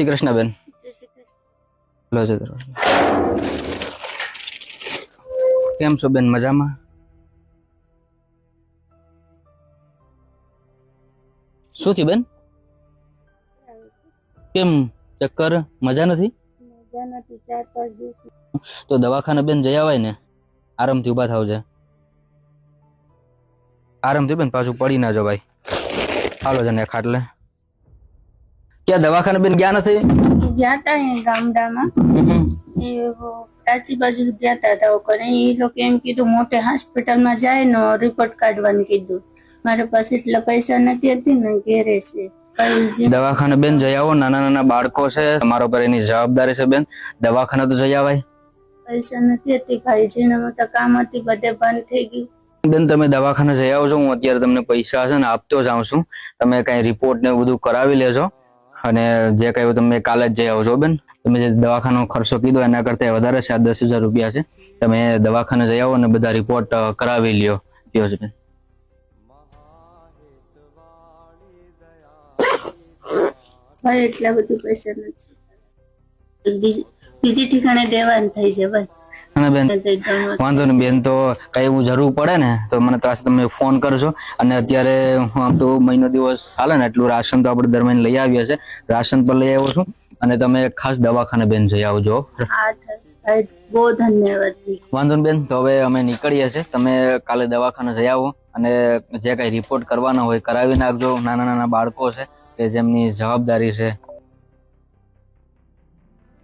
શ્રી કૃષ્ણ બેન. જય શ્રી કૃષ્ણ. લો છો કેમ છો બેન? મજામાં? શું થયું બેન? કેમ ચક્કર? મજા નથી? મજા નથી, 4-5 દિવસ. તો દવાખાને બેન જઈ આવાય ને. આરામથી ઊભા થાવ છે. આરામથી બેન, પાછું પડી ના જો ભાઈ. હાલો જને ખાટલે. ક્યાં દવાખાને બેન ગયા નથી? ગયા તા અહીં ગામડામાં, એ પ્રાચી બાજુ ગયા તા દવાખાને. એ લોકો એમ કીધું મોટે હોસ્પિટલમાં જાય ને રિપોર્ટ કાઢવાનું કીધું. મારા પાસે એટલા પૈસા નથી હતી ને, ઘેરે છે. દવાખાને બેન જઈ આવો, નાના નાના બાળકો છે, તમારા પર એની જવાબદારી છે બેન. દવાખાને તો જઈ આવાય. પૈસા નથી હતી ભાઈ, જેના તો કામ હતી બધે બંધ થઈ ગયું. બેન તમે દવાખાને જઈ આવજો, હું અત્યારે તમને પૈસા છે ને આપતો જાઉં છું. તમે કઈ રિપોર્ટ ને એવું બધું કરાવી લેજો, અને જે કઈ તમે કાલે જ જઈ આવજો બેન. તમે જે દવાખાનો ખર્ચો કીધો એના કરતા વધારે છે, આ 10,000 રૂપિયા છે. તમે દવાખાને જઈ આવો અને બધા રિપોર્ટ કરાવી લ્યો છે બેન. ભાઈ એટલા બધું પૈસા નથી, બીજી ઠીકાણે દેવાનું થઈ છે ભાઈ. અને બેન વાંધો નહીં બેન, તો કઈ એવું જરૂર પડે ને તો મને પાછું તમે ફોન કરજો. અને અત્યારે આમ તો મહિનો દિવસ ચાલે ને એટલું રાશન તો આપણે દરમિયાન લઈ આવીએ છીએ, રાશન પર લઈ આવ્યો છું. અને તમે ખાસ દવાખાને બેન જઈ આવજો. ભાઈ બહુ ધન્યવાદ. વાંધો નહીં બેન, તો હવે અમે નીકળીએ છીએ. તમે કાલે દવાખાને જઈ આવો અને જે કઈ રિપોર્ટ કરવાના હોય કરાવી નાખજો. નાના નાના બાળકો છે કે જેમની જવાબદારી છે